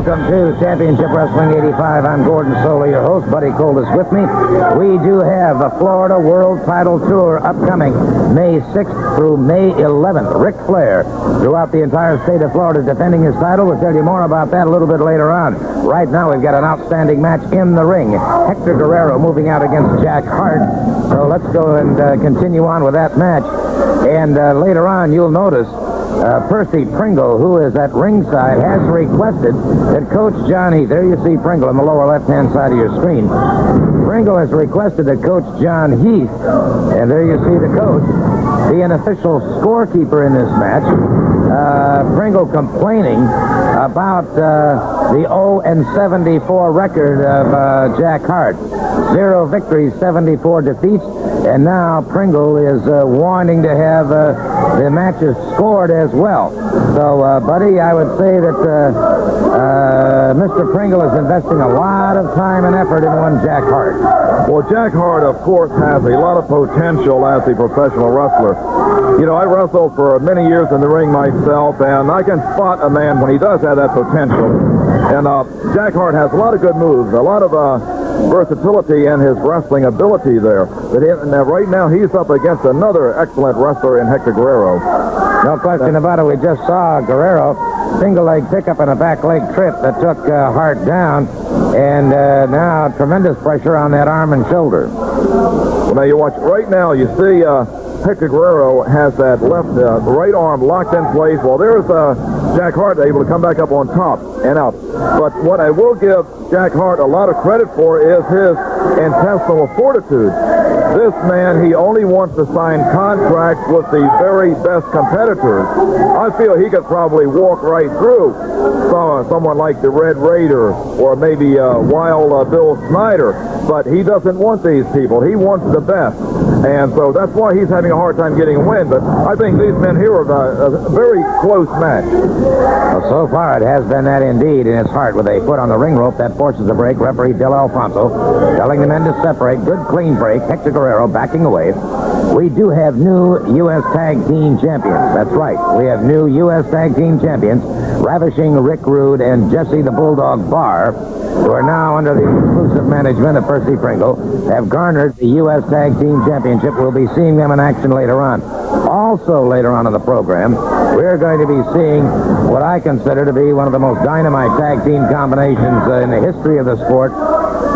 Welcome to Championship Wrestling 85. I'm Gordon Solie, your host. Buddy Cole is with me. We do have the Florida World Title Tour upcoming May 6th through May 11th. Ric Flair, throughout the entire state of Florida, defending his title. We'll tell you more about that a little bit later on. Right now, we've got an outstanding match in the ring. Hector Guerrero moving out against Jack Hart. So let's go and continue on with that match. And later on, you'll notice Percy Pringle, who is at ringside, has requested that Coach John Heath, there you see Pringle on the lower left-hand side of your screen. Pringle has requested that Coach John Heath, and there you see the coach, be an official scorekeeper in this match. Pringle complaining about the 0-74 record of Jack Hart. 0 victories, 74 defeats, and now Pringle is wanting to have the matches scored as well. So, buddy, I would say that Mr. Pringle is investing a lot of time and effort in one Jack Hart. Well, Jack Hart, of course, has a lot of potential as a professional wrestler. You know, I wrestled for many years in the ring myself, and I can spot a man when he does have that potential. And Jack Hart has a lot of good moves, a lot of versatility in his wrestling ability there. But right now, he's up against another excellent wrestler in Hector Guerrero. No question about it. We just saw Guerrero single leg pickup and a back leg trip that took Hart down, and now tremendous pressure on that arm and shoulder. Well, now you watch right now. You see Hector Guerrero has that left right arm locked in place. Well, there's Jack Hart able to come back up on top and out. But what I will give Jack Hart a lot of credit for is his intestinal fortitude. This man, he only wants to sign contracts with the very best competitors. I feel he could probably walk right through someone like the Red Raider or maybe Wild Bill Snyder. But he doesn't want these people. He wants the best. And so that's why he's having a hard time getting a win. But I think these men here are a very close match. Well, so far it has been that indeed, and it's Hart with a foot on the ring rope that forces a break. Referee Del Alfonso telling the men to separate. Good clean break. Hector Guerrero backing away. We do have new U.S. Tag Team Champions. That's right. We have new U.S. Tag Team Champions. Ravishing Rick Rude and Jesse the Bulldog Barr, who are now under the exclusive management of Percy Pringle, have garnered the U.S. Tag Team Championship. We'll be seeing them in action later on. Also later on in the program, we're going to be seeing what I consider to be one of the most dynamite tag team combinations in the history of the sport,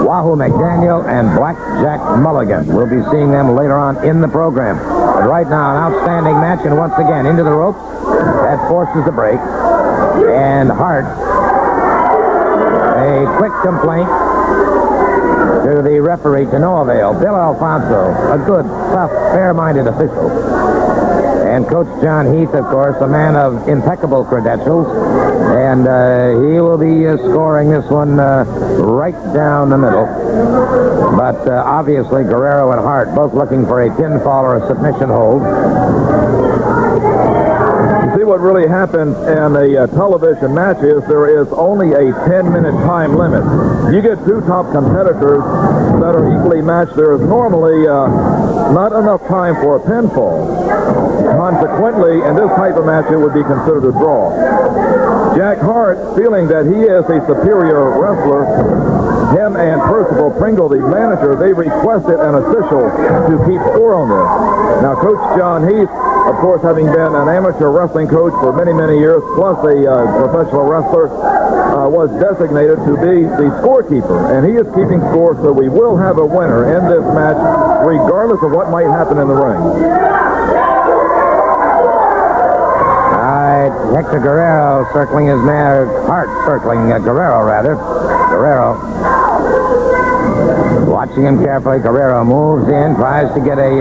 Wahoo McDaniel and Blackjack Mulligan. We'll be seeing them later on in the program. But right now, an outstanding match, and once again, into the ropes. That forces the break. And Hart, a quick complaint to the referee to no avail. Bill Alfonso, a good, tough, fair-minded official. And Coach John Heath, of course, a man of impeccable credentials. And he will be scoring this one right down the middle. But obviously, Guerrero and Hart both looking for a pinfall or a submission hold. See what really happens in a television match is there is only a 10-minute time limit. You get two top competitors that are equally matched. There is normally not enough time for a pinfall. Consequently, in this type of match, it would be considered a draw. Jack Hart, feeling that he is a superior wrestler, him and Percival Pringle, the manager, they requested an official to keep score on this. Now, Coach John Heath, of course, having been an amateur wrestling coach for many, many years, plus a professional wrestler, was designated to be the scorekeeper. And he is keeping score, so we will have a winner in this match, regardless of what might happen in the ring. Hector Guerrero circling his man, Hart circling Guerrero, rather. Guerrero. Watching him carefully, Guerrero moves in, tries to get a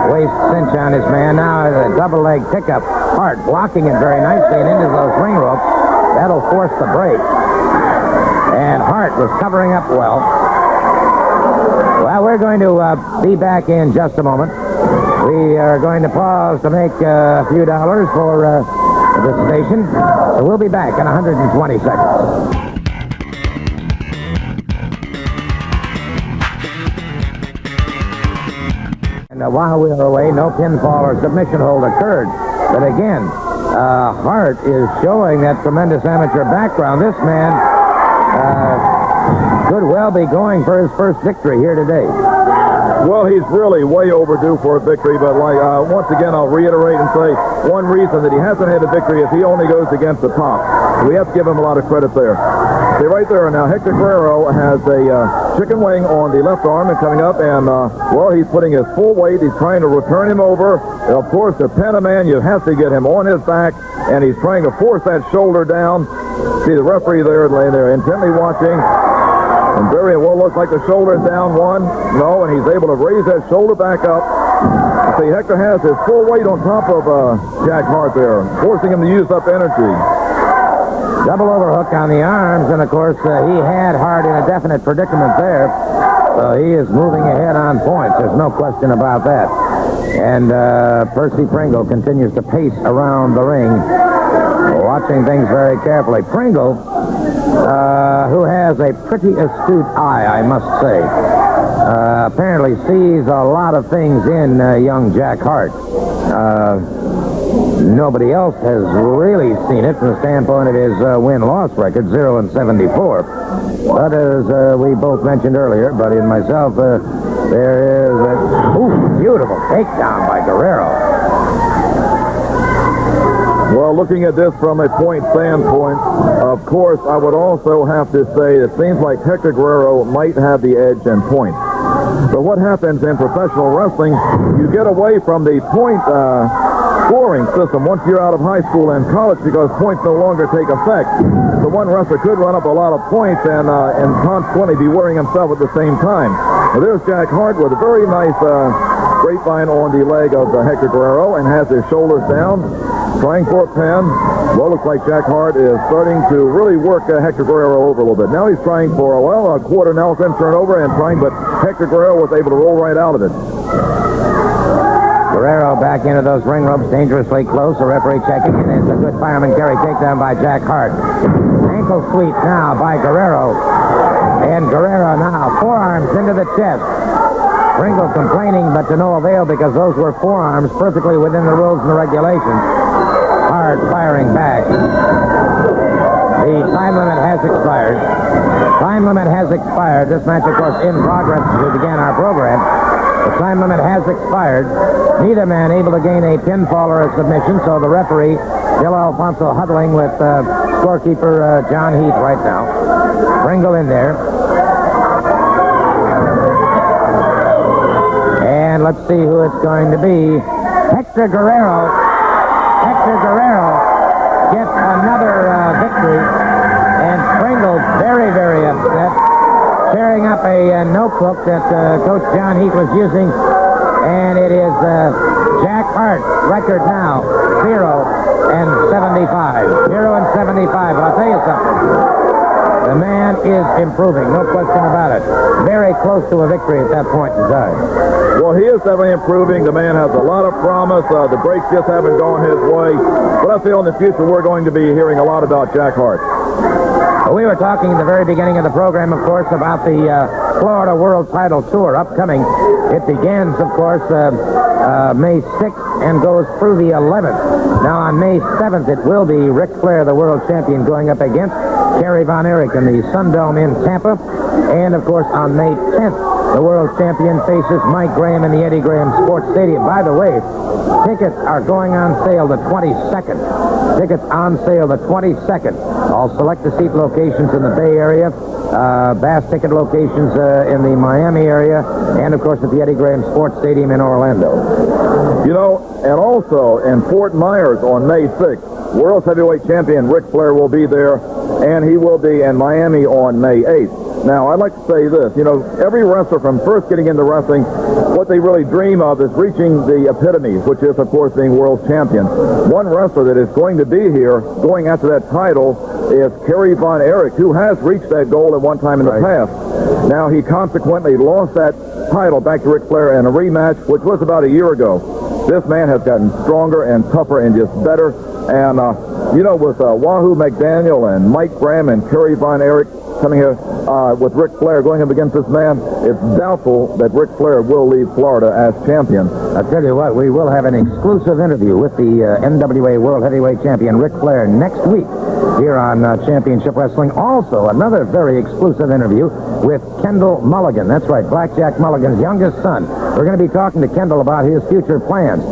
waist cinch on his man. Now a double leg pickup. Hart blocking it very nicely and into those ring ropes. That'll force the break. And Hart was covering up well. Well, we're going to be back in just a moment. We are going to pause to make a few dollars for this station. So we'll be back in 120 seconds. And while we were away, no pinfall or submission hold occurred. But again, Hart is showing that tremendous amateur background. This man could well be going for his first victory here today. Well, he's really way overdue for a victory, but once again, I'll reiterate and say one reason that he hasn't had a victory is he only goes against the top. So we have to give him a lot of credit there. See, right there now, Hector Guerrero has a chicken wing on the left arm and coming up, and, well, he's putting his full weight. He's trying to return him over. And of course, the Panaman, you have to get him on his back, and he's trying to force that shoulder down. See the referee there laying there intently watching. And very well looks like the shoulder's down one. No, and he's able to raise that shoulder back up. See, Hector has his full weight on top of Jack Hart there, forcing him to use up energy. Double overhook on the arms, and of course, he had Hart in a definite predicament there. So he is moving ahead on points. There's no question about that. And Percy Pringle continues to pace around the ring, watching things very carefully. Pringle, who has a pretty astute eye, I must say, apparently sees a lot of things in young Jack Hart. Nobody else has really seen it from the standpoint of his win-loss record, 0-74. But as we both mentioned earlier, Buddy and myself, there is a beautiful takedown by Guerrero. Well, looking at this from a point standpoint, of course, I would also have to say it seems like Hector Guerrero might have the edge in points. But what happens in professional wrestling, you get away from the point scoring system once you're out of high school and college because points no longer take effect. So one wrestler could run up a lot of points and consequently be wearing himself at the same time. Now, there's Jack Hart with a very nice grapevine on the leg of Hector Guerrero and has his shoulders down, trying for a pin. Well, looks like Jack Hart is starting to really work Hector Guerrero over a little bit. Now he's trying for, a quarter Nelson turnover and trying, but Hector Guerrero was able to roll right out of it. Guerrero back into those ring ropes, dangerously close. The referee checking, and it's a good fireman carry takedown by Jack Hart. Ankle sweep now by Guerrero. And Guerrero now, forearms into the chest. Pringle complaining, but to no avail because those were forearms perfectly within the rules and the regulations. Hart firing back. The time limit has expired. Time limit has expired. This match, of course, in progress as we began our program. The time limit has expired. Neither man able to gain a pinfall or a submission, so the referee, Bill Alfonso, huddling with scorekeeper John Heath right now. Pringle in there. And let's see who it's going to be. Hector Guerrero. Hector Guerrero gets another victory. And Pringle very, very upset. Tearing up a notebook that Coach John Heath was using. And it is Jack Hart, record now, 0-75. 0-75. I'll tell you something. The man is improving, no question about it. Very close to a victory at that point in time. Well, he is definitely improving. The man has a lot of promise. The breaks just haven't gone his way. But I feel in the future we're going to be hearing a lot about Jack Hart. We were talking at the very beginning of the program, of course, about the Florida World Title Tour upcoming. It begins, of course, May 6th and goes through the 11th. Now, on May 7th, it will be Ric Flair, the world champion, going up against Kerry Von Erich in the Sundome in Tampa. And, of course, on May 10th, the world champion faces Mike Graham in the Eddie Graham Sports Stadium. By the way, tickets are going on sale the 22nd. Tickets on sale the 22nd. All select-the-seat locations in the Bay Area, Bass ticket locations in the Miami area, and, of course, at the Eddie Graham Sports Stadium in Orlando. You know, and also in Fort Myers on May 6th, World Heavyweight Champion Ric Flair will be there, and he will be in Miami on May 8th. Now, I'd like to say this. You know, every wrestler from first getting into wrestling, what they really dream of is reaching the epitome, which is, of course, being world champion. One wrestler that is going to be here, going after that title, is Kerry Von Erich, who has reached that goal at one time in the past. Now, he consequently lost that title back to Ric Flair in a rematch, which was about a year ago. This man has gotten stronger and tougher and just better. And, you know, with Wahoo McDaniel and Mike Graham and Kerry Von Erich coming here, with Ric Flair going up against this man, it's doubtful that Ric Flair will leave Florida as champion. I'll tell you what, we will have an exclusive interview with the NWA World Heavyweight Champion Ric Flair next week here on Championship Wrestling. Also, another very exclusive interview with Kendall Mulligan. That's right, Blackjack Mulligan's youngest son. We're going to be talking to Kendall about his future plans.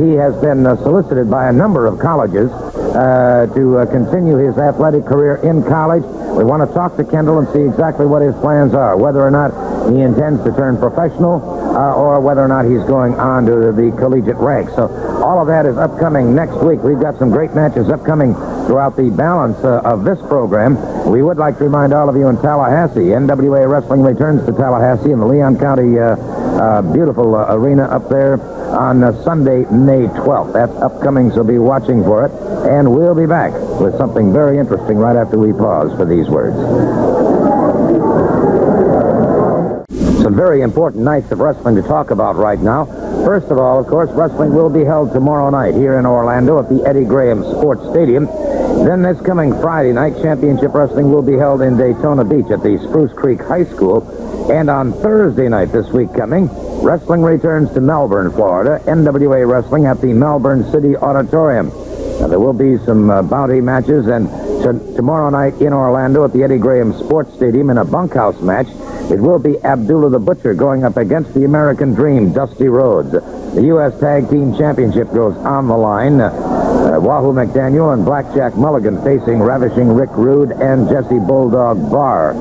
He has been solicited by a number of colleges to continue his athletic career in college. We want to talk to Kendall and see exactly what his plans are, whether or not he intends to turn professional or whether or not he's going on to the collegiate ranks. So all of that is upcoming next week. We've got some great matches upcoming throughout the balance of this program. We would like to remind all of you in Tallahassee, NWA Wrestling returns to Tallahassee in the Leon County beautiful arena up there on Sunday, May 12th. That's upcoming, so be watching for it. And we'll be back with something very interesting right after we pause for these words. Some very important nights of wrestling to talk about right now. First of all, of course, wrestling will be held tomorrow night here in Orlando at the Eddie Graham Sports Stadium. Then this coming Friday night, Championship Wrestling will be held in Daytona Beach at the Spruce Creek High School. And on Thursday night this week coming, wrestling returns to Melbourne, Florida. NWA Wrestling at the Melbourne City Auditorium. Now, there will be some bounty matches, and tomorrow night in Orlando at the Eddie Graham Sports Stadium in a bunkhouse match, it will be Abdullah the Butcher going up against the American Dream, Dusty Rhodes. The U.S. Tag Team Championship goes on the line. Wahoo McDaniel and Blackjack Mulligan facing Ravishing Rick Rude and Jesse Bulldog Barr.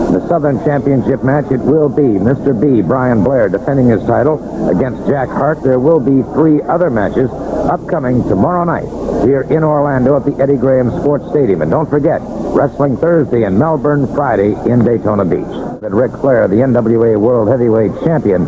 In the Southern Championship match, it will be Mr. B, Brian Blair, defending his title against Jack Hart. There will be 3 other matches upcoming tomorrow night here in Orlando at the Eddie Graham Sports Stadium. And don't forget, wrestling Thursday in Melbourne, Friday in Daytona Beach. That Ric Flair, the NWA World Heavyweight Champion,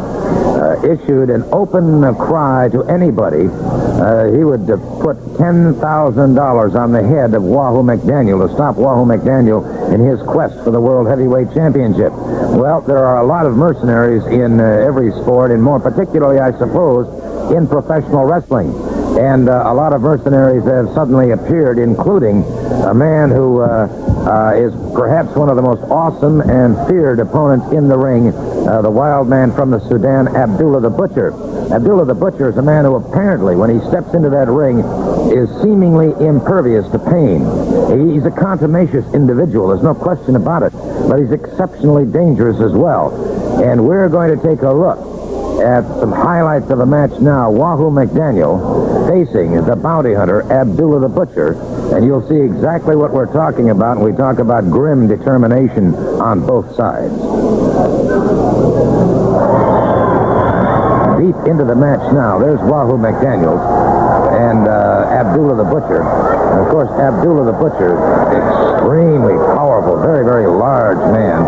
issued an open cry to anybody. He would put $10,000 on the head of Wahoo McDaniel to stop Wahoo McDaniel in his quest for the World Heavyweight Championship. Well, there are a lot of mercenaries in every sport, and more particularly, I suppose, in professional wrestling. And a lot of mercenaries have suddenly appeared, including a man who is perhaps one of the most awesome and feared opponents in the ring, the wild man from the Sudan, Abdullah the Butcher. Abdullah the Butcher is a man who apparently, when he steps into that ring, is seemingly impervious to pain. He's a contumacious individual, there's no question about it, but he's exceptionally dangerous as well. And we're going to take a look at some highlights of a match now. Wahoo McDaniel facing the bounty hunter, Abdullah the Butcher, and you'll see exactly what we're talking about when we talk about grim determination on both sides. Deep into the match now. There's Wahoo McDaniel and Abdullah the Butcher. And of course, Abdullah the Butcher, extremely powerful, very, very large man.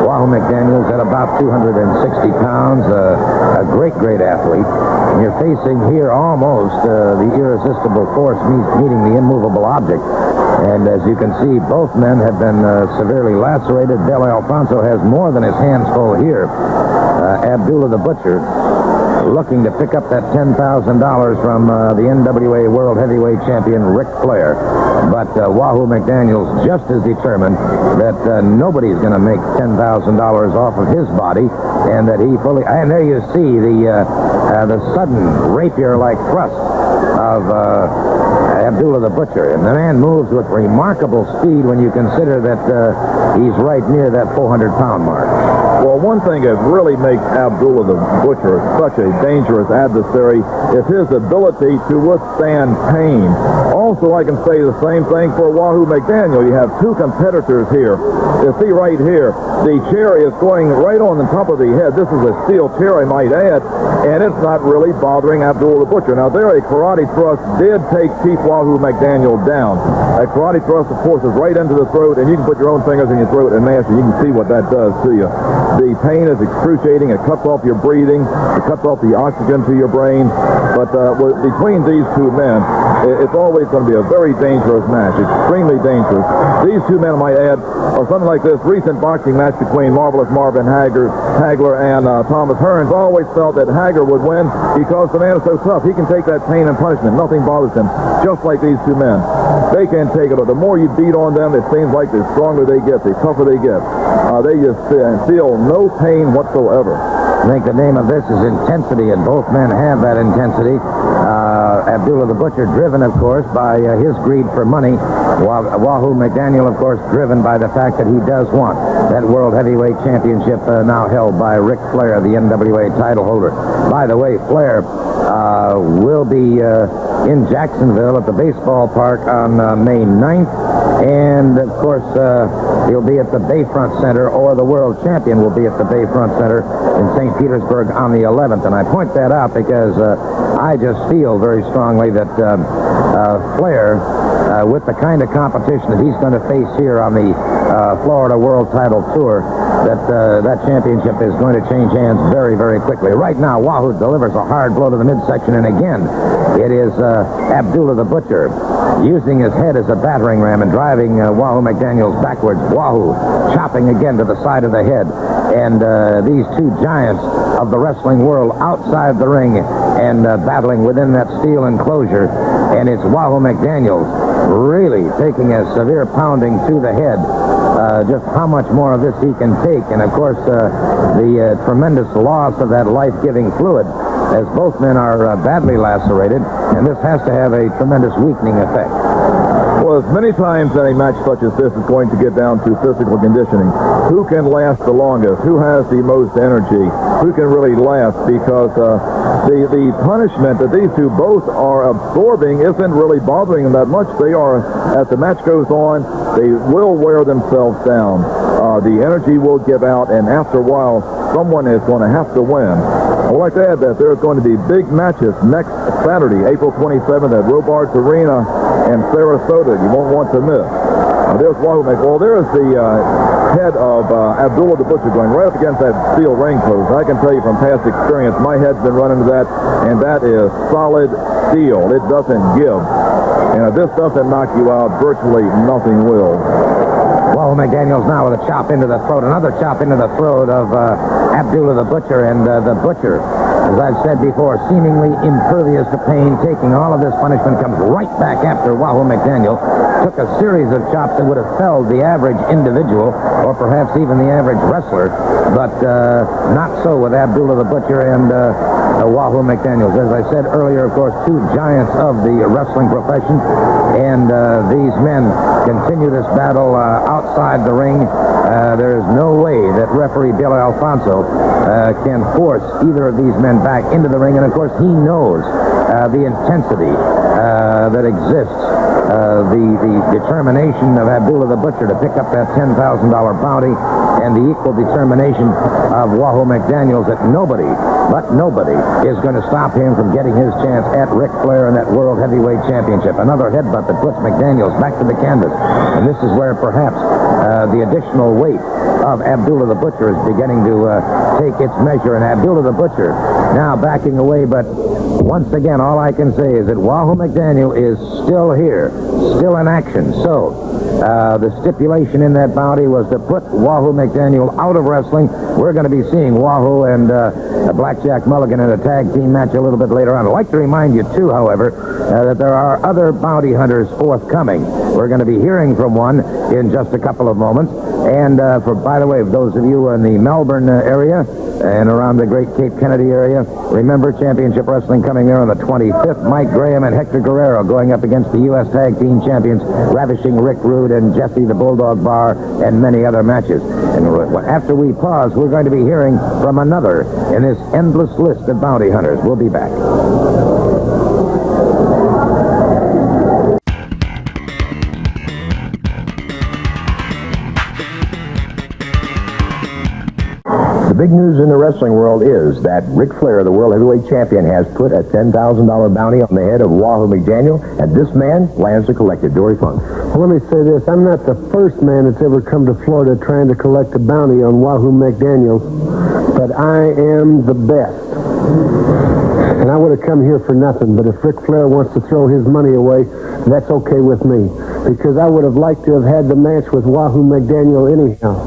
Wahoo McDaniel's at about 260 pounds, a great, great athlete. And you're facing here almost the irresistible force meeting the immovable object. And as you can see, both men have been severely lacerated. Del Alfonso has more than his hands full here. Abdullah the Butcher looking to pick up that $10,000 from the NWA World Heavyweight Champion Ric Flair. But Wahoo McDaniel's just as determined that nobody's going to make $10,000 off of his body, and that he fully... And there you see the sudden rapier-like thrust of Abdullah the Butcher. And the man moves with remarkable speed when you consider that he's right near that 400-pound mark. Well, one thing that really makes Abdullah the Butcher such a dangerous adversary is his ability to withstand pain. Also, I can say the same thing for Wahoo McDaniel. You have 2 competitors here. You see right here, the chair is going right on the top of the head. This is a steel chair, I might add, and it's not really bothering Abdullah the Butcher. Now, there a karate thrust did take Chief Wahoo McDaniel down. A karate thrust, of course, is right into the throat, and you can put your own fingers in your throat and mash it. You can see what that does to you. The pain is excruciating. It cuts off your breathing. It cuts off the oxygen to your brain. But between these two men, it's always going to be a very dangerous match, extremely dangerous. These two men, I might add, are something like this recent boxing match between Marvelous Marvin Hagler and Thomas Hearns. Always felt that Hagler would win because the man is so tough. He can take that pain and punishment. Nothing bothers him, just like these two men. They can take it. The more you beat on them, it seems like the stronger they get, the tougher they get. They just feel no pain whatsoever. I think the name of this is intensity, and both men have that intensity. Abdullah the Butcher driven, of course, by his greed for money. Wahoo McDaniel, of course, driven by the fact that he does want that World Heavyweight Championship now held by Ric Flair, the NWA title holder. By the way, Flair will be in Jacksonville at the baseball park on May 9th. And, of course, he'll be at the Bayfront Center, or the world champion will be at the Bayfront Center in St. Petersburg on the 11th. And I point that out because I just feel very strongly that Flair, with the kind of competition that he's going to face here on the Florida World Title Tour, that championship is going to change hands very, very quickly. Right now, Wahoo delivers a hard blow to the midsection, and again, it is Abdullah the Butcher using his head as a battering ram and driving Wahoo McDaniels backwards. Wahoo chopping again to the side of the head. And these two giants of the wrestling world outside the ring and battling within that steel enclosure. And it's Wahoo McDaniels really taking a severe pounding to the head. Just how much more of this he can take. And, of course, the tremendous loss of that life-giving fluid, as both men are badly lacerated, and this has to have a tremendous weakening effect. Well, as many times in a match such as this is going to get down to physical conditioning. Who can last the longest? Who has the most energy? Who can really last? Because the punishment that these two both are absorbing isn't really bothering them that much. They are, as the match goes on, they will wear themselves down. The energy will give out, and after a while, someone is going to have to win. I would like to add that there's going to be big matches next Saturday, April 27th at Robarts Arena in Sarasota. You won't want to miss. There's Wahoo McDaniel. Well, there's the head of Abdullah the Butcher going right up against that steel ring post. I can tell you from past experience, my head's been running to that, and that is solid steel. It doesn't give. And if this doesn't knock you out, virtually nothing will. Wahoo McDaniels now with a chop into the throat. Another chop into the throat of Abdullah the Butcher. And the Butcher, as I've said before, seemingly impervious to pain, taking all of this punishment, comes right back after Wahoo McDaniel. Took a series of chops that would have felled the average individual, or perhaps even the average wrestler, but not so with Abdullah the Butcher and Wahoo McDaniels. As I said earlier, of course, two giants of the wrestling profession, and these men continue this battle outside the ring. There is no way that referee Bill Alfonso can force either of these men back into the ring, and of course he knows the intensity that exists, the determination of Abdullah the Butcher to pick up that $10,000 bounty, and the equal determination of Wahoo McDaniels that nobody is going to stop him from getting his chance at Ric Flair and that World Heavyweight Championship. Another headbutt that puts McDaniels back to the canvas, and this is where perhaps the additional weight of Abdullah the Butcher is beginning to take its measure, and Abdullah the Butcher now backing away, but once again, all I can say is that Wahoo McDaniel is still here, still in action. So, the stipulation in that bounty was to put Wahoo McDaniel out of wrestling. We're going to be seeing Wahoo and Blackjack Mulligan in a tag team match a little bit later on. I'd like to remind you, too, however, that there are other bounty hunters forthcoming. We're going to be hearing from one in just a couple of moments. And, by the way, those of you in the Melbourne area and around the great Cape Kennedy area, remember Championship Wrestling coming there on the 25th. Mike Graham and Hector Guerrero going up against the U.S. Tag Team Champions, Ravishing Rick Rude and Jesse the Bulldog Barr, and many other matches. And after we pause, we're going to be hearing from another in this endless list of bounty hunters. We'll be back. The big news in the wrestling world is that Ric Flair, the World Heavyweight Champion, has put a $10,000 bounty on the head of Wahoo McDaniel, and this man lands a collected. Dory Funk. Well, let me say this. I'm not the first man that's ever come to Florida trying to collect a bounty on Wahoo McDaniel, but I am the best. And I would have come here for nothing, but if Ric Flair wants to throw his money away, that's okay with me, because I would have liked to have had the match with Wahoo McDaniel anyhow.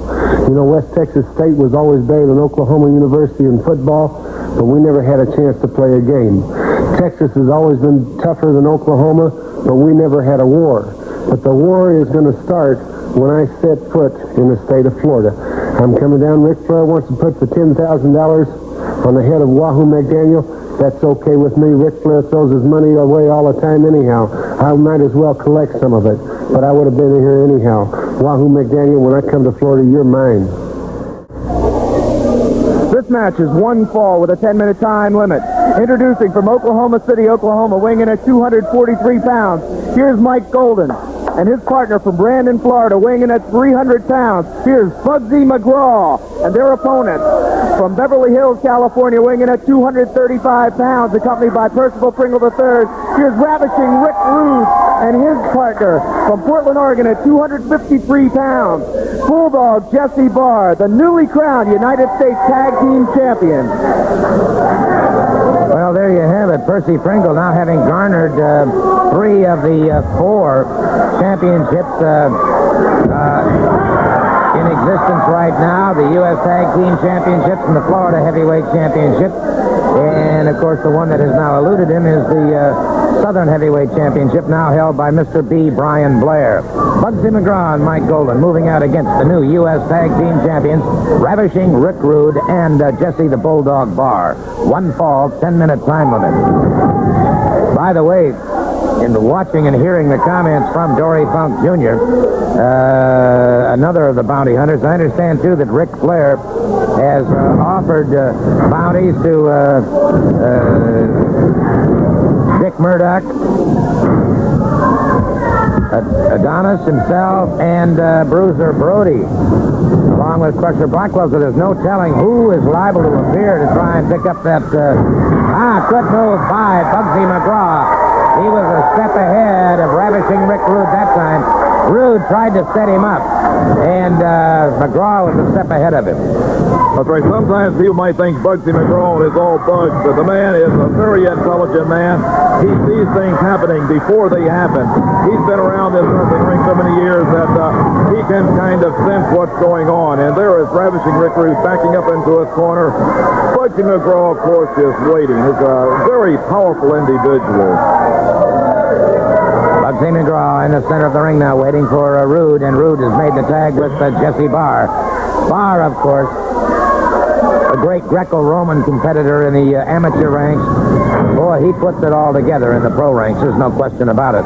You know, West Texas State was always better than Oklahoma University in football, but we never had a chance to play a game. Texas has always been tougher than Oklahoma, but we never had a war. But the war is going to start when I set foot in the state of Florida. I'm coming down. Ric Flair wants to put the $10,000 on the head of Wahoo McDaniel. That's okay with me. Ric Flair throws his money away all the time anyhow. I might as well collect some of it, but I would have been here anyhow. Wahoo McDaniel, when I come to Florida, you're mine. This match is one fall with a 10-minute time limit. Introducing from Oklahoma City, Oklahoma, weighing in at 243 pounds, here's Mike Golden. And his partner from Brandon, Florida, weighing in at 300 pounds, here's Bugsy McGraw. And their opponent from Beverly Hills, California, weighing in at 235 pounds, accompanied by Percival Pringle III. Here's ravishing Rick Rude and his partner from Portland, Oregon, at 253 pounds, Bulldog Jesse Barr, the newly crowned United States Tag Team Champion. Well, there you have it. Percy Pringle now having garnered 3 of the 4 championships in existence right now. The U.S. Tag Team Championships and the Florida Heavyweight Championship. And, of course, the one that has now eluded him is the Southern Heavyweight Championship, now held by Mr. B. Brian Blair. Bugsy McGraw and Mike Golden moving out against the new U.S. Tag Team Champions, Ravishing Rick Rude and Jesse the Bulldog Barr. One fall, 10-minute time limit. By the way, in watching and hearing the comments from Dory Funk Jr., another of the bounty hunters, I understand, too, that Ric Flair has offered bounties to Dick Murdoch, Adonis himself, and Bruiser Brody, along with Crusher Blackwell, so there's no telling who is liable to appear to try and pick up that... good move by Bugsy McGraw. He was a step ahead of Ravishing Rick Rude that time. Rude tried to set him up, and McGraw was a step ahead of him. That's right. Sometimes people might think Bugsy McGraw is all bugs, but the man is a very intelligent man. He sees things happening before they happen. He's been around this wrestling ring so many years that he can kind of sense what's going on. And there is Ravishing Rick Rude backing up into his corner. Bugsy McGraw, of course, is waiting. He's a very powerful individual. Bugsy McGraw in the center of the ring now, waiting for Rude, and Rude has made the tag with Jesse Barr. Barr, of course, a great Greco-Roman competitor in the amateur ranks. Boy, he puts it all together in the pro ranks. There's no question about it.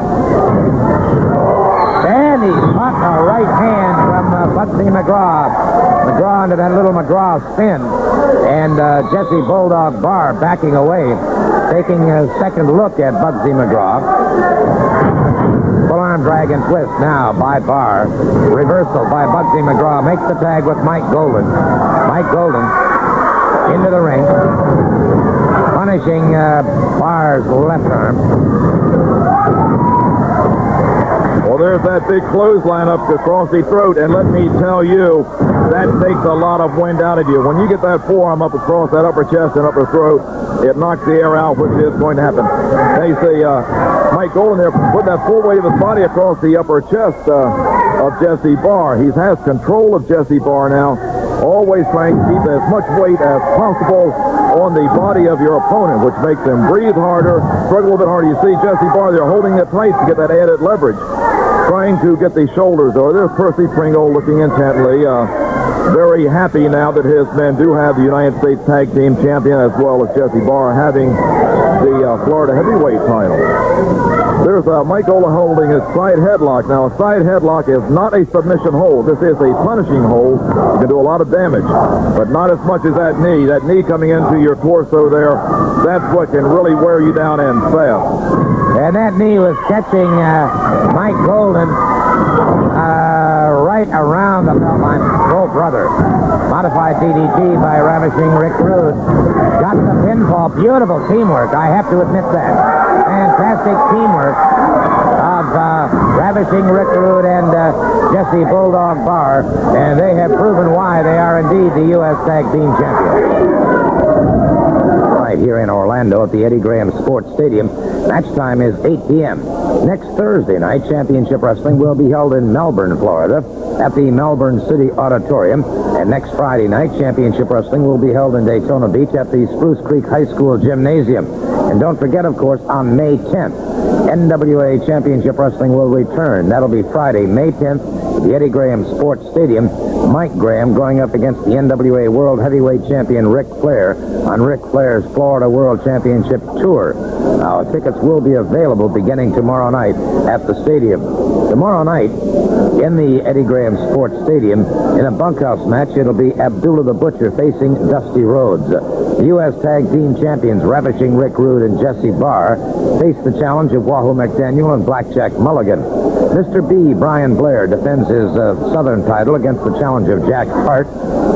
And he's caught a right hand from Bugsy McGraw. McGraw into that little McGraw spin. And Jesse Bulldog Barr backing away, taking a second look at Bugsy McGraw. Full arm drag and twist now by Barr. Reversal by Bugsy McGraw. Makes the tag with Mike Golden. Mike Golden into the ring, punishing Barr's left arm. Well, there's that big clothesline up across the throat, and let me tell you, that takes a lot of wind out of you. When you get that forearm up across that upper chest and upper throat, it knocks the air out, which is going to happen. They say Mike Golden there putting that full weight of his body across the upper chest of Jesse Barr. He has control of Jesse Barr now, always trying to keep as much weight as possible on the body of your opponent, which makes him breathe harder, struggle a little bit harder. You see Jesse Barr there holding it tight to get that added leverage, trying to get the shoulders over. There's Percy Pringle looking intently, very happy now that his men do have the United States Tag Team Champion, as well as Jesse Barr having the Florida Heavyweight title. There's Mike Golden holding his side headlock. Now, a side headlock is not a submission hold. This is a punishing hold. You can do a lot of damage, but not as much as that knee. That knee coming into your torso there, that's what can really wear you down and fast. And that knee was catching Mike Golden right around the belt line. Oh, brother. Modified DDT by Ravishing Rick Rude. Got the pinfall. Beautiful teamwork. I have to admit that. Fantastic teamwork of Ravishing Rick Rude and Jesse Bulldog Barr, and they have proven why they are indeed the U.S. Tag Team Champions. Right here in Orlando at the Eddie Graham Sports Stadium. Match time is 8 p.m. Next Thursday night, Championship Wrestling will be held in Melbourne, Florida, at the Melbourne City Auditorium. And next Friday night, Championship Wrestling will be held in Daytona Beach at the Spruce Creek High School Gymnasium. And don't forget, of course, on May 10th, NWA Championship Wrestling will return. That'll be Friday, May 10th, at the Eddie Graham Sports Stadium. Mike Graham going up against the NWA World Heavyweight Champion Ric Flair on Ric Flair's Florida World Championship Tour. Now, tickets will be available beginning tomorrow night at the stadium. Tomorrow night, in the Eddie Graham Sports Stadium, in a bunkhouse match, it'll be Abdullah the Butcher facing Dusty Rhodes. The U.S. Tag Team Champions, Ravishing Rick Rude and Jesse Barr, face the challenge of Wahoo McDaniel and Blackjack Mulligan. Mr. B, Brian Blair, defends his Southern title against the challenge of Jack Hart.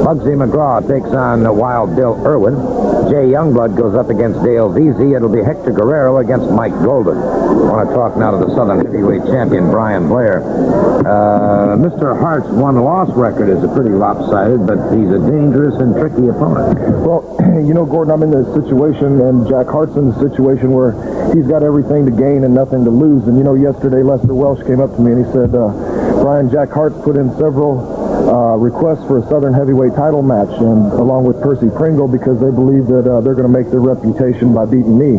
Bugsy McGraw takes on Wild Bill Irwin. Jay Youngblood goes up against Dale Veasey. It'll be Hector Guerrero against Mike Golden. I want to talk now to the Southern Heavyweight Champion, Brian Blair. Mr. Hart's one-loss record is pretty lopsided, but he's a dangerous and tricky opponent. Well, you know, Gordon, I'm in this situation, and Jack Hart's in the situation where he's got everything to gain and nothing to lose. And, you know, yesterday Lester Welsh came up to me and he said, Brian, Jack Hart's put in several requests for a Southern Heavyweight title match, and along with Percy Pringle, because they believe that they're going to make their reputation by beating me.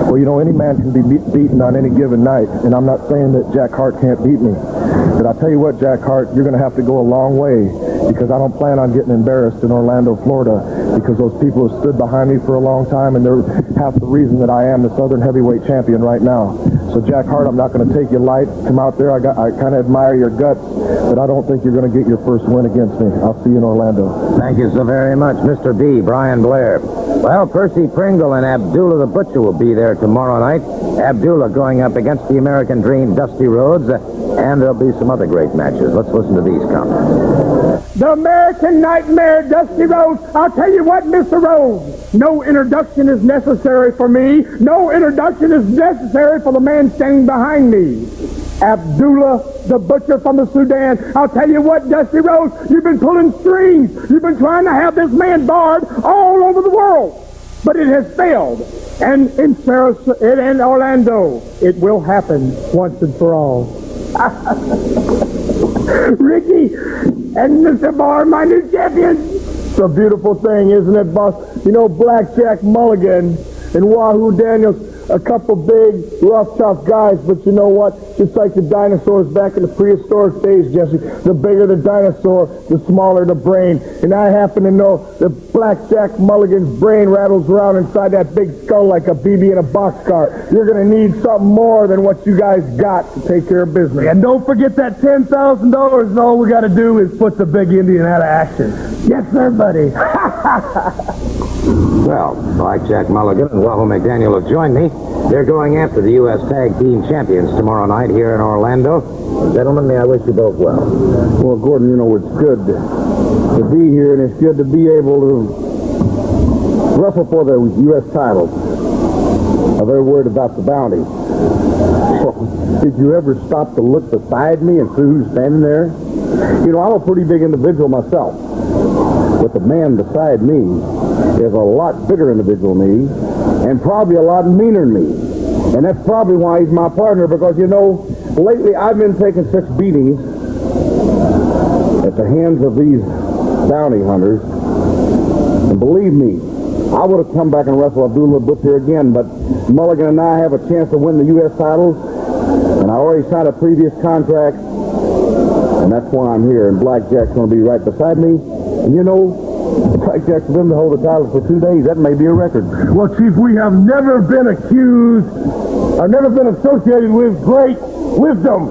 Well, you know, any man can be beaten on any given night, and I'm not saying that Jack Hart can't beat me. But I'll tell you what, Jack Hart, you're going to have to go a long way, because I don't plan on getting embarrassed in Orlando, Florida, because those people have stood behind me for a long time, and they're half the reason that I am the Southern Heavyweight Champion right now. So, Jack Hart, I'm not going to take you light. Come out there. I kind of admire your guts, but I don't think you're going to get your first win against me. I'll see you in Orlando. Thank you so very much, Mr. B, Brian Blair. Well, Percy Pringle and Abdullah the Butcher will be there tomorrow night. Abdullah going up against the American Dream, Dusty Rhodes, and there'll be some other great matches. Let's listen to these comments. The American Nightmare, Dusty Rhodes. I'll tell you what, Mr. Rhodes, no introduction is necessary for me. No introduction is necessary for the man standing behind me. Abdullah the Butcher from the Sudan. I'll tell you what, Dusty Rhodes, you've been pulling strings. You've been trying to have this man barred all over the world. But it has failed. And in Orlando, it will happen once and for all. Ricky and Mr. Barr, my new champions. It's a beautiful thing, isn't it, boss? You know, Blackjack Mulligan and Wahoo Daniels, a couple big, rough, tough guys, but you know what? Just like the dinosaurs back in the prehistoric days, Jesse, the bigger the dinosaur, the smaller the brain. And I happen to know that Blackjack Mulligan's brain rattles around inside that big skull like a BB in a boxcar. You're going to need something more than what you guys got to take care of business. And don't forget that $10,000, and all we got to do is put the big Indian out of action. Yes, sir, buddy. Well, Blackjack Mulligan and Wahoo McDaniel have joined me. They're going after the U.S. Tag Team Champions tomorrow night here in Orlando. Gentlemen, may I wish you both well. Well, Gordon, you know, it's good to be here, and it's good to be able to wrestle for the U.S. title. I'm very worried about the bounty. Did you ever stop to look beside me and see who's standing there? You know, I'm a pretty big individual myself, but the man beside me is a lot bigger individual than me, and probably a lot meaner than me. And that's probably why he's my partner, because, you know, lately I've been taking such beatings at the hands of these bounty hunters. And believe me, I would have come back and wrestled Abdullah Butcher again, but Mulligan and I have a chance to win the U.S. titles, and I already signed a previous contract, and that's why I'm here. And Blackjack's going to be right beside me. And, you know, Blackjack for them to hold the title for 2 days, that may be a record. Well, Chief, we have never been accused, or never been associated with great wisdom.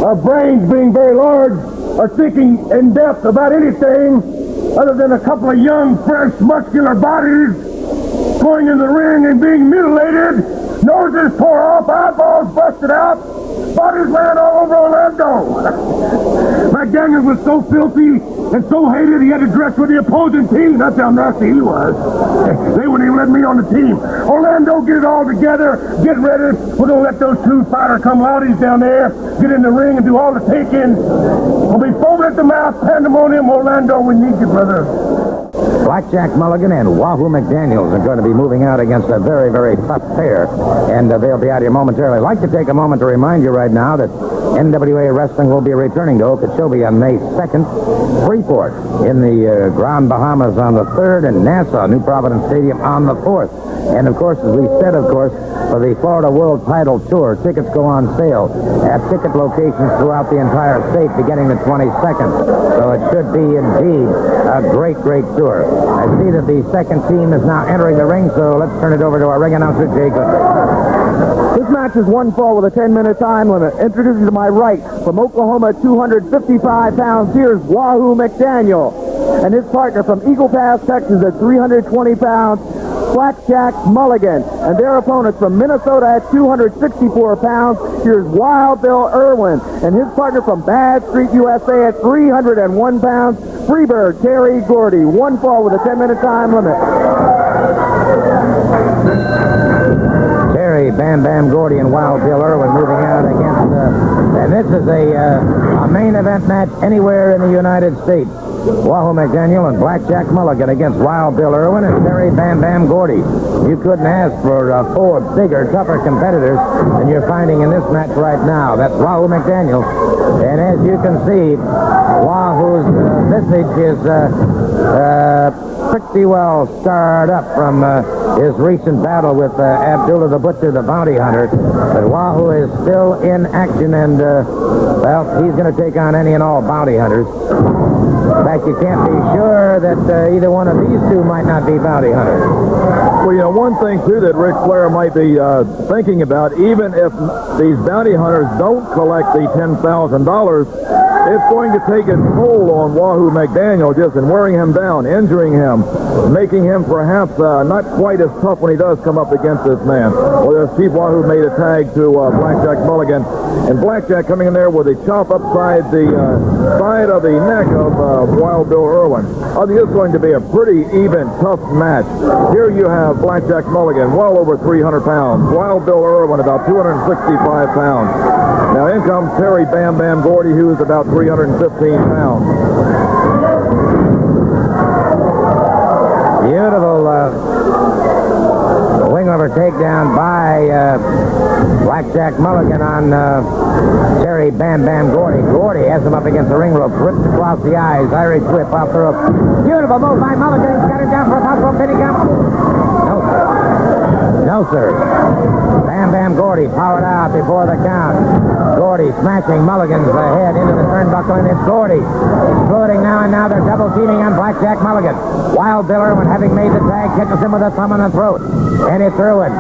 Our brains being very large, are thinking in depth about anything other than a couple of young, fresh, muscular bodies going in the ring and being mutilated, noses tore off, eyeballs busted out, bodies laying all over Orlando. McDaniel was so filthy, and so hated he had to dress with the opposing team. That's how nasty he was. They wouldn't even let me on the team. Orlando, get it all together. Get ready. We're going to let those two fighter come loudies down there get in the ring and do all the take-ins. We'll be foaming at the mouth. Pandemonium, Orlando, we need you, brother. Blackjack Mulligan and Wahoo McDaniels are going to be moving out against a very, very tough pair, and they'll be out here momentarily. I'd like to take a moment to remind you right now that NWA Wrestling will be returning to Okeechobee on May 2nd, Freeport in the Grand Bahamas on the 3rd, and Nassau, New Providence Stadium on the 4th. And, of course, as we said, for the Florida World Title Tour, tickets go on sale at ticket locations throughout the entire state beginning the 22nd. So it should be, indeed, a great, great tour. I see that the second team is now entering the ring, so let's turn it over to our ring announcer, Jay Goodley. This match is one fall with a 10-minute time limit. Introducing to my right, from Oklahoma, 255 pounds, here's Wahoo McDaniel. And his partner from Eagle Pass, Texas, at 320 pounds, Blackjack Mulligan. And their opponents from Minnesota at 264 pounds, here's Wild Bill Irwin. And his partner from Bad Street, USA, at 301 pounds, Freebird Terry Gordy. One fall with a 10-minute time limit. Terry Bam Bam Gordy and Wild Bill Irwin moving out against, and this is a main event match anywhere in the United States. Wahoo McDaniel and Blackjack Mulligan against Wild Bill Irwin and Terry Bam Bam Gordy. You couldn't ask for four bigger, tougher competitors than you're finding in this match right now. That's Wahoo McDaniel. And as you can see, Wahoo's visage is pretty well scarred up from his recent battle with Abdullah the Butcher, the bounty hunter. But Wahoo is still in action, and, well, he's going to take on any and all bounty hunters. In fact, you can't be sure that either one of these two might not be bounty hunters. Well, you know, one thing, too, that Ric Flair might be thinking about, even if these bounty hunters don't collect the $10,000, it's going to take its toll on Wahoo McDaniel just in wearing him down, injuring him, making him perhaps not quite as tough when he does come up against this man. Well, there's Chief Wahoo made a tag to Blackjack Mulligan, and Blackjack coming in there with a chop upside the side of the neck of Wild Bill Irwin. I think it's going to be a pretty even, tough match. Here you have Blackjack Mulligan, well over 300 pounds. Wild Bill Irwin, about 265 pounds. Now in comes Terry Bam Bam Gordy, who is about 315 pounds. Beautiful wing over takedown by Blackjack Mulligan on Terry Bam Bam Gordy. Gordy has him up against the ring rope, ripped across the eyes, Irish whip off the rope. Beautiful move by Mulligan. He's got him down for a possible pinning count. No, sir. No, sir. Bam Bam Gordy powered out before the count. Gordy smashing Mulligan's head into the turnbuckle, and it's Gordy exploding now, and now they're double teaming on Blackjack Mulligan. Wild Bill Irwin, having made the tag, catches him with a thumb on the throat. And it's Irwin,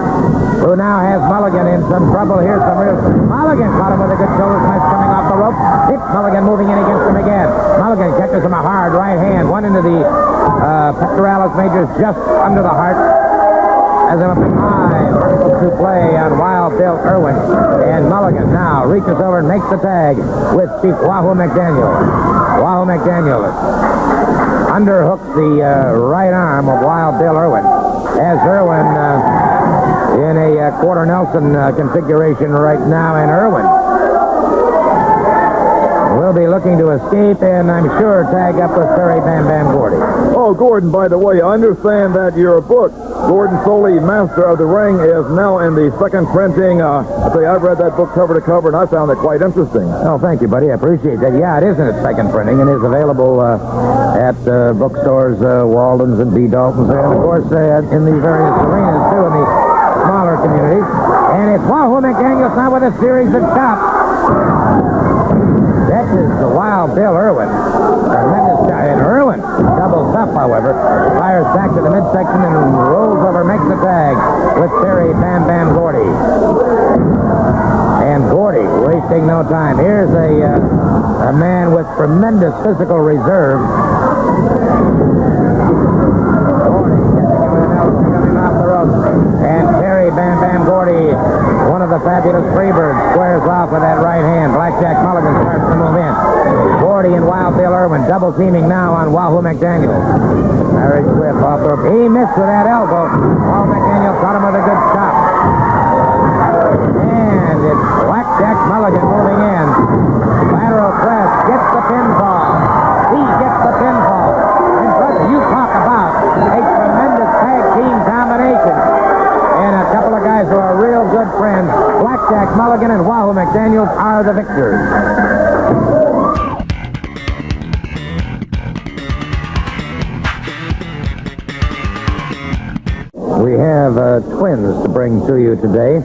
who now has Mulligan in some trouble. Here's some real... Mulligan caught him with a good shoulder smash coming off the rope. It's Mulligan moving in against him again. Mulligan catches him a hard right hand, one into the pectoralis majors just under the heart. As him up in high, vertical to play on Wild Bill Irwin. And Mulligan now reaches over and makes the tag with Chief Wahoo McDaniel. Wahoo McDaniel underhooks the right arm of Wild Bill Irwin. As Irwin in a quarter Nelson configuration right now, and Irwin will be looking to escape, and I'm sure tag up with Terry Bam Bam Gordy. Oh, Gordon, by the way, I understand that your book, Gordon Soley, Master of the Ring, is now in the second printing. I've read that book cover to cover, and I found it quite interesting. Oh, thank you, buddy. I appreciate that. Yeah, it is in its second printing, and is available at bookstores, Walden's and B. Dalton's, and, of course, in the various arenas, too, in the smaller communities. And it's Wahoo McDaniel now with a series of chops. That is the Wild Bill Irwin. Tremendous shot. And Irwin, double tough, however, fires back to the midsection and rolls over, makes the tag with Terry Bam Bam Gordy. And Gordy wasting no time. Here's a man with tremendous physical reserve. Gordy coming off the ropes. And Terry Bam Bam Gordy, one of the fabulous Freebirds squares off with that right hand. Blackjack Mulligan starts to move in. Gordy and Wild Bill Irwin double teaming now on Wahoo McDaniel. Irish whip off the... He missed with that elbow. Wahoo McDaniel caught him with a good chop. And it's Blackjack Mulligan moving in. Lateral press gets the pinfall. He gets the pinfall. And brother, you talk about a tremendous tag team combination. And a couple of guys who are real good friends. Blackjack Mulligan and Wahoo McDaniel are the victors. We have twins to bring to you today.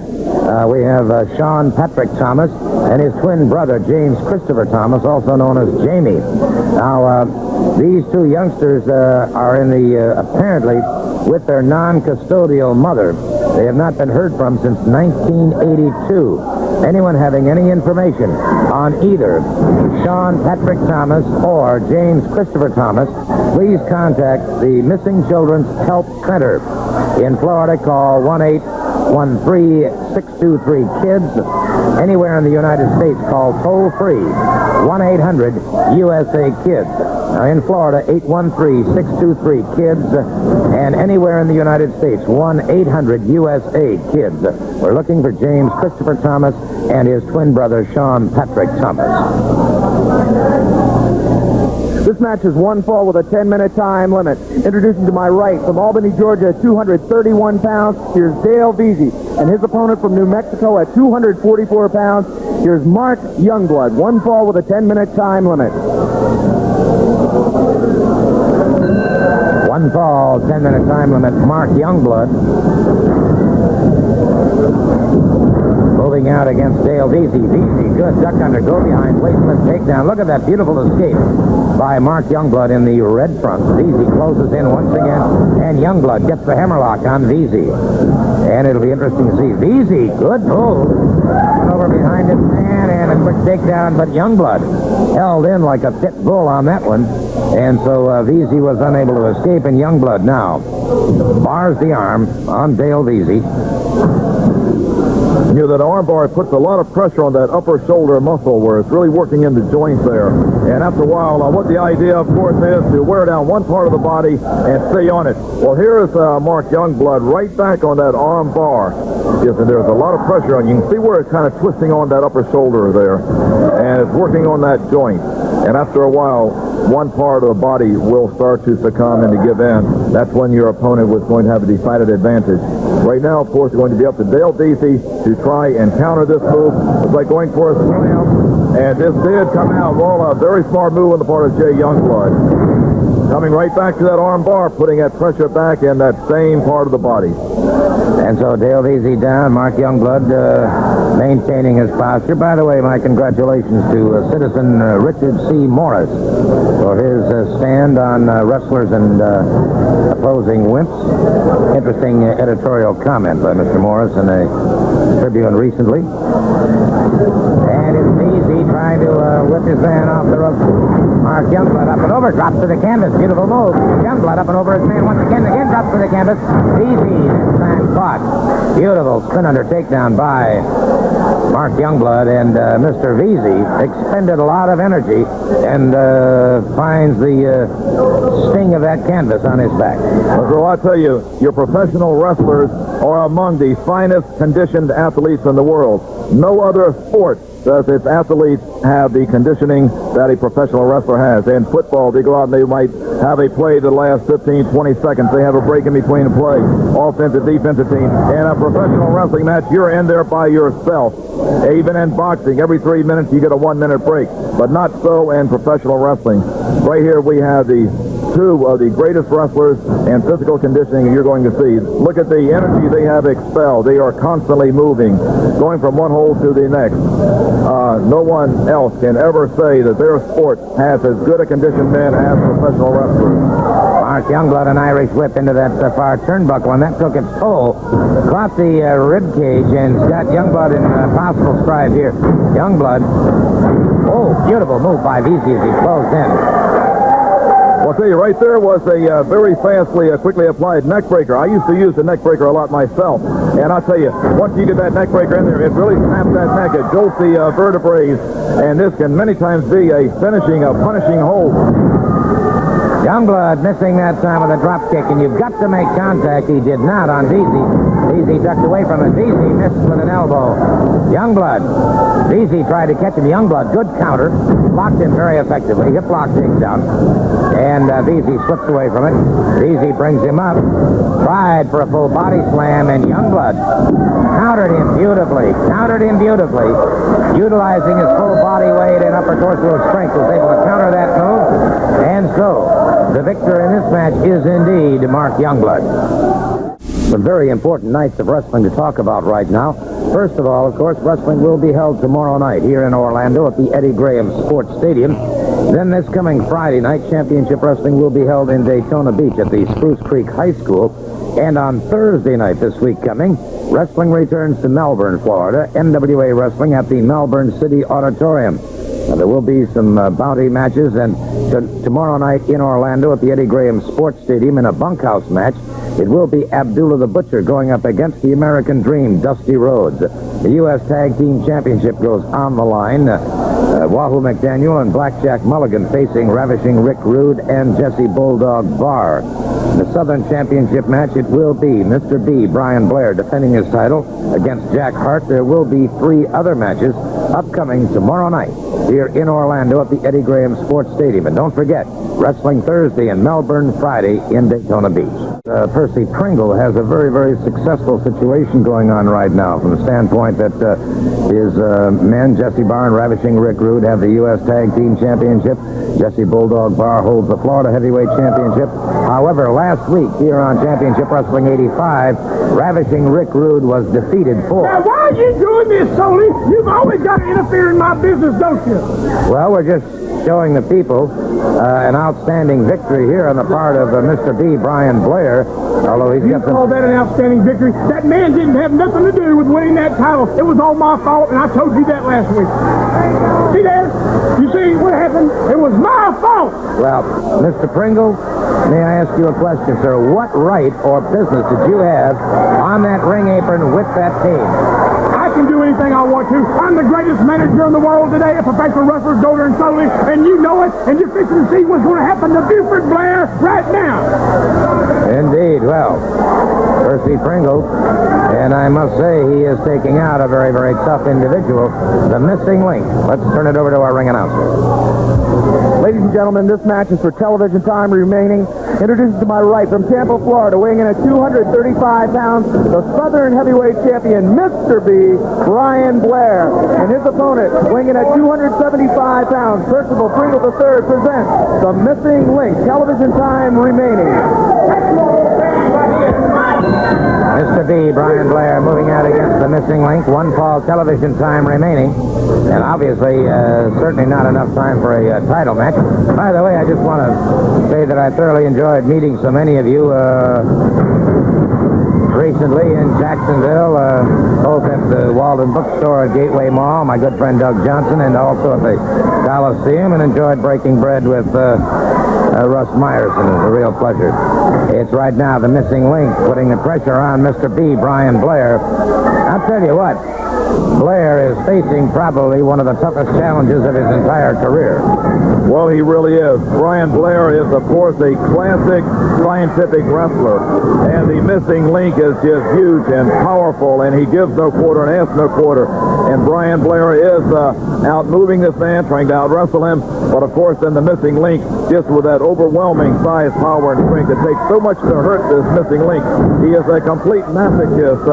We have Sean Patrick Thomas and his twin brother, James Christopher Thomas, also known as Jamie. Now, these two youngsters are in the, apparently, with their non-custodial mother. They have not been heard from since 1982. Anyone having any information on either Sean Patrick Thomas or James Christopher Thomas, please contact the Missing Children's Help Center. In Florida, call 1-813-623-KIDS. Anywhere in the United States, call toll-free 1-800-USA-KIDS. Now, in Florida, 813-623-KIDS. And anywhere in the United States, 1-800-USA-KIDS. We're looking for James Christopher Thomas and his twin brother, Sean Patrick Thomas. This match is one fall with a 10-minute time limit. Introducing to my right, from Albany, Georgia, at 231 pounds, here's Dale Veasey. And his opponent from New Mexico at 244 pounds, here's Mark Youngblood. One fall with a 10-minute time limit. One fall, 10-minute time limit, Mark Youngblood. Moving out against Dale Veasey. Veasey, good duck under, go behind, waistland takedown. Look at that beautiful escape by Mark Youngblood in the red front. Veasey closes in once again, and Youngblood gets the hammerlock on Veasey. And it'll be interesting to see. Veasey, good move. Over behind his man, and a quick takedown, but Youngblood held in like a pit bull on that one. And so Veasey was unable to escape, and Youngblood now bars the arm on Dale Veasey. You know, that arm bar puts a lot of pressure on that upper shoulder muscle where it's really working in the joints there. And after a while, what the idea, of course, is to wear down one part of the body and stay on it. Well, here is Mark Youngblood right back on that arm bar. Yes, and there's a lot of pressure on. You can see where it's kind of twisting on that upper shoulder there. And it's working on that joint. And after a while, one part of the body will start to succumb and to give in. That's when your opponent was going to have a decided advantage. Right now, of course, it's going to be up to Dale Veasey to try and counter this move. It's like going for a slam, and this did come out. Well, a very smart move on the part of Jay Youngblood. Coming right back to that arm bar, putting that pressure back in that same part of the body. And so Dale Veasey down, Mark Youngblood maintaining his posture. By the way, my congratulations to citizen Richard C. Morris for his stand on wrestlers and opposing wimps. Interesting editorial comment by Mr. Morris in a Tribune recently. And it's Veasey trying to whip his man off the rope. Mark Youngblood up and over, drops to the canvas. Beautiful move. Youngblood up and over his man once again drops to the canvas. Veasey this time caught. Beautiful spin under takedown by Mark Youngblood, and Mr. Veasey expended a lot of energy and finds the sting of that canvas on his back. Well, I tell you, your professional wrestlers are among the finest conditioned athletes in the world. No other sport does its athletes have the conditioning that a professional wrestler has. In football, they go out and they might have a play that lasts 15, 20 seconds. They have a break in between a play. Offensive, defensive team. In a professional wrestling match, you're in there by yourself. Even in boxing, every 3 minutes you get a 1 minute break. But not so in professional wrestling. Right here we have the two of the greatest wrestlers in physical conditioning you're going to see. Look at the energy they have expelled. They are constantly moving, going from one hole to the next. No one else can ever say that their sport has as good a conditioned men as professional wrestlers. Mark Youngblood, an Irish whip into that far turnbuckle, and that took its toll. Caught the rib cage, and got Youngblood in possible strife here. Youngblood, oh, beautiful move by Veasey as he closed in. Well, I'll tell you, right there was a very quickly applied neck breaker. I used to use the neck breaker a lot myself. And I'll tell you, once you get that neck breaker in there, it really snaps that neck. It jolts the vertebrae. And this can many times be a punishing hold. Youngblood missing that time with a drop kick, and you've got to make contact. He did not on Veasey. Veasey ducked away from it. Veasey missed with an elbow. Youngblood. Veasey tried to catch him. Youngblood, good counter. Blocked him very effectively. Hip lock takedown. And Veasey slips away from it. Veasey brings him up. Tried for a full body slam, and Youngblood countered him beautifully. Utilizing his full body weight and upper torso strength, was able to counter that move. And so, the victor in this match is indeed Mark Youngblood. Some very important nights of wrestling to talk about right now. First of all, of course, wrestling will be held tomorrow night here in Orlando at the Eddie Graham Sports Stadium. Then this coming Friday night, championship wrestling will be held in Daytona Beach at the Spruce Creek High School. And on Thursday night this week coming, wrestling returns to Melbourne, Florida. NWA wrestling at the Melbourne City Auditorium. Now, there will be some bounty matches, and tomorrow night in Orlando at the Eddie Graham Sports Stadium in a bunkhouse match, it will be Abdullah the Butcher going up against the American Dream, Dusty Rhodes. The U.S. Tag Team Championship goes on the line. Wahoo McDaniel and Blackjack Mulligan facing Ravishing Rick Rude and Jesse Bulldog Barr. In the Southern Championship match, it will be Mr. B, Brian Blair, defending his title against Jack Hart. There will be 3 other matches upcoming tomorrow night here in Orlando at the Eddie Graham Sports Stadium. And don't forget, wrestling Thursday in Melbourne, Friday in Daytona Beach. Percy Pringle has a very, very successful situation going on right now from the standpoint that his men, Jesse Barr and Ravishing Rick Rude, have the U.S. Tag Team Championship. Jesse Bulldog Barr holds the Florida Heavyweight Championship. However, last week here on Championship Wrestling 85, Ravishing Rick Rude was defeated for... Now, why are you doing this, Soli? You've always got to interfere in my business, don't you? Well, we're just showing the people an outstanding victory here on the part of Mr. B, Brian Blair, although he's got some... You call that an outstanding victory? That man didn't have nothing to do with winning that title. It was all my fault, and I told you that last week. See there? You see what happened? It was my fault. Well, Mr. Pringle, may I ask you a question, sir? What right or business did you have on that ring apron with that team? I can do anything I want to. I'm the greatest manager in the world today, a professional wrestler, Dory and Soli, and you know it, and you're fixing to see what's going to happen to Buford Blair right now. Indeed. Well, Percy Pringle, and I must say he is taking out a very, very tough individual, the missing link. Let's turn it over to our ring announcer. Ladies and gentlemen, this match is for television time remaining. Introducing to my right from Tampa, Florida, weighing in at 235 pounds, the Southern Heavyweight Champion, Mr. B, Brian Blair. And his opponent, weighing in at 275 pounds, Percival Pringle III, presents the Missing Link. Television time remaining. Mr. B, Brian Blair, moving out against the missing link. 1 fall television time remaining. And obviously, certainly not enough time for a title match. By the way, I just want to say that I thoroughly enjoyed meeting so many of you recently in Jacksonville, both at the Walden Bookstore at Gateway Mall, my good friend Doug Johnson, and also at the Coliseum, and enjoyed breaking bread with Russ Meyerson. It was a real pleasure. It's right now the missing link, putting the pressure on Mr. B, Brian Blair. I'll tell you what, Blair is facing probably one of the toughest challenges of his entire career. Well, he really is. Brian Blair is, of course, a classic scientific wrestler. And the missing link is just huge and powerful, and he gives no quarter and asks no quarter. And Brian Blair is out moving this man, trying to out-wrestle him. But, of course, then the missing link, just with that overwhelming size, power, and strength, it takes so much to hurt this missing link. He is a complete masochist.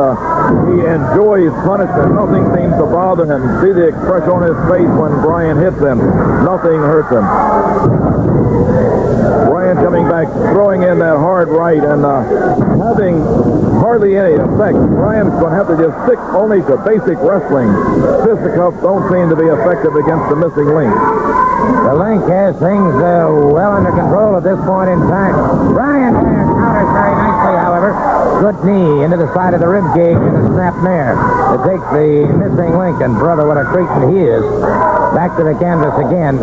He enjoys punishment. Nothing seems to bother him. See the expression on his face when Brian hits him. Nothing hurts him. Brian coming back, throwing in that hard right and having hardly any effect. Brian's going to have to just stick only to basic wrestling. Fisticuffs don't seem to be effective against the missing link. The link has things well under control at this point in time. Brian Blair counters very nicely, however. Good knee into the side of the rib cage and a snap there. It takes the missing link, and brother, what a cretin he is. Back to the canvas again.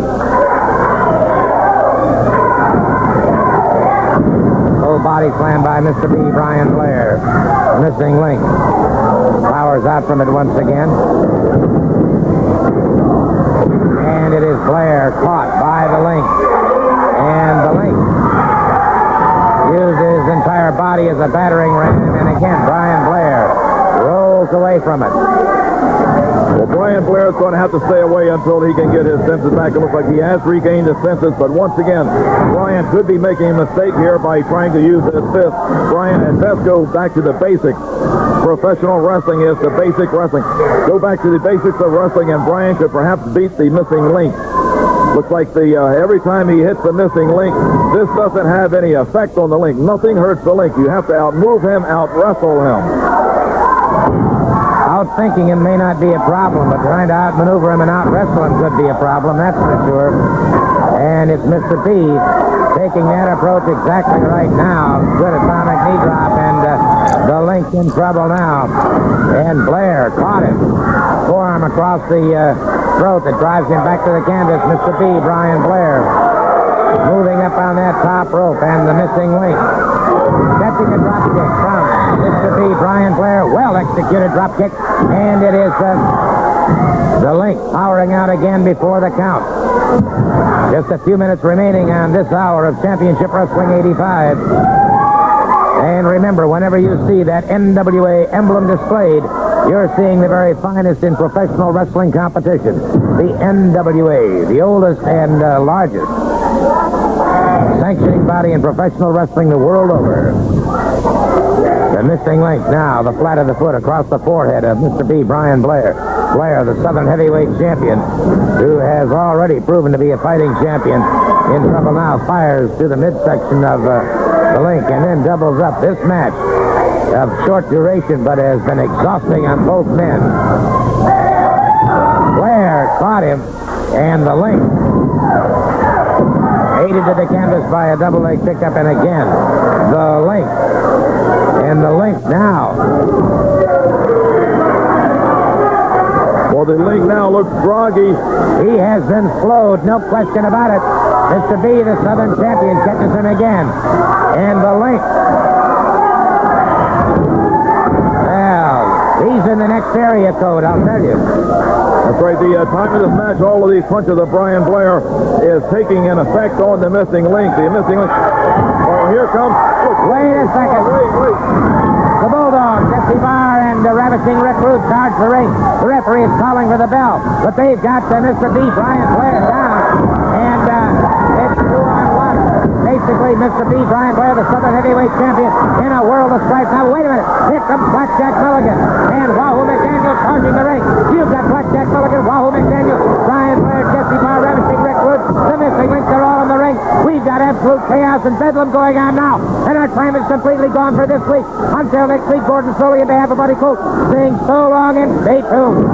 Full body slam by Mr. B, Brian Blair. Missing link. Powers out from it once again. And it is Blair caught by the link. And the link used his entire body as a battering ram. And again, Brian Blair rolls away from it. Well, Brian Blair is going to have to stay away until he can get his senses back. It looks like he has regained his senses, but once again, Brian could be making a mistake here by trying to use his fist. Brian had best go back to the basics. Professional wrestling is the basic wrestling. Go back to the basics of wrestling, and Brian could perhaps beat the missing link. Looks like every time he hits the missing link, this doesn't have any effect on the link. Nothing hurts the link. You have to outmove him, out-wrestle him. Outthinking him may not be a problem, but trying to outmaneuver him and out-wrestle him could be a problem, that's for sure. And it's Mr. P taking that approach exactly right now. Good atomic knee drop, and the link in trouble now. And Blair caught him. Forearm across the throat that drives him back to the canvas. Mr. B, Brian Blair, moving up on that top rope, and the missing link. Catching a drop kick from Mr. B, Brian Blair. Well executed drop kick, and it is the link powering out again before the count. Just a few minutes remaining on this hour of Championship Wrestling 85. And remember, whenever you see that NWA emblem displayed, you're seeing the very finest in professional wrestling competition. The NWA, the oldest and largest sanctioning body in professional wrestling the world over. The missing link now, the flat of the foot across the forehead of Mr. B, Brian Blair. Blair, the Southern Heavyweight Champion, who has already proven to be a fighting champion, in trouble now, fires to the midsection of the link and then doubles up. This match of short duration but has been exhausting on both men. Blair caught him, and the link aided to the canvas by a double leg pickup, and again, the link. And the link now. Well, the link now looks groggy. He has been slowed, no question about it. Mr. B, the Southern Champion, catches him again. And the link. Well, he's in the next area code, I'll tell you. That's right. The time of this match, all of these punches of Brian Blair is taking an effect on the missing link. The missing link. Well, here comes. Look, wait a second. Wait. The Bulldog, Jesse Barr, and the ravishing recruit charge the ring. The referee is calling for the bell, but they've got Mr. B, Brian Blair down, and it's 2-on-1. Basically, Mr. B, Brian Blair, the Southern Heavyweight Champion, in a world of strife. Now, wait a minute. Here comes Blackjack Mulligan, and Wahoo McDaniel charging the ring. You've got Blackjack Mulligan, Wahoo McDaniel, Brian Blair, Jesse Barr, ravishing recruit. The missing links are all in the ring. We've got absolute chaos and bedlam going on now, and our time is completely gone for this week. Until next week, Gordon Soley, on behalf of Buddy Colt, saying so long and stay tuned.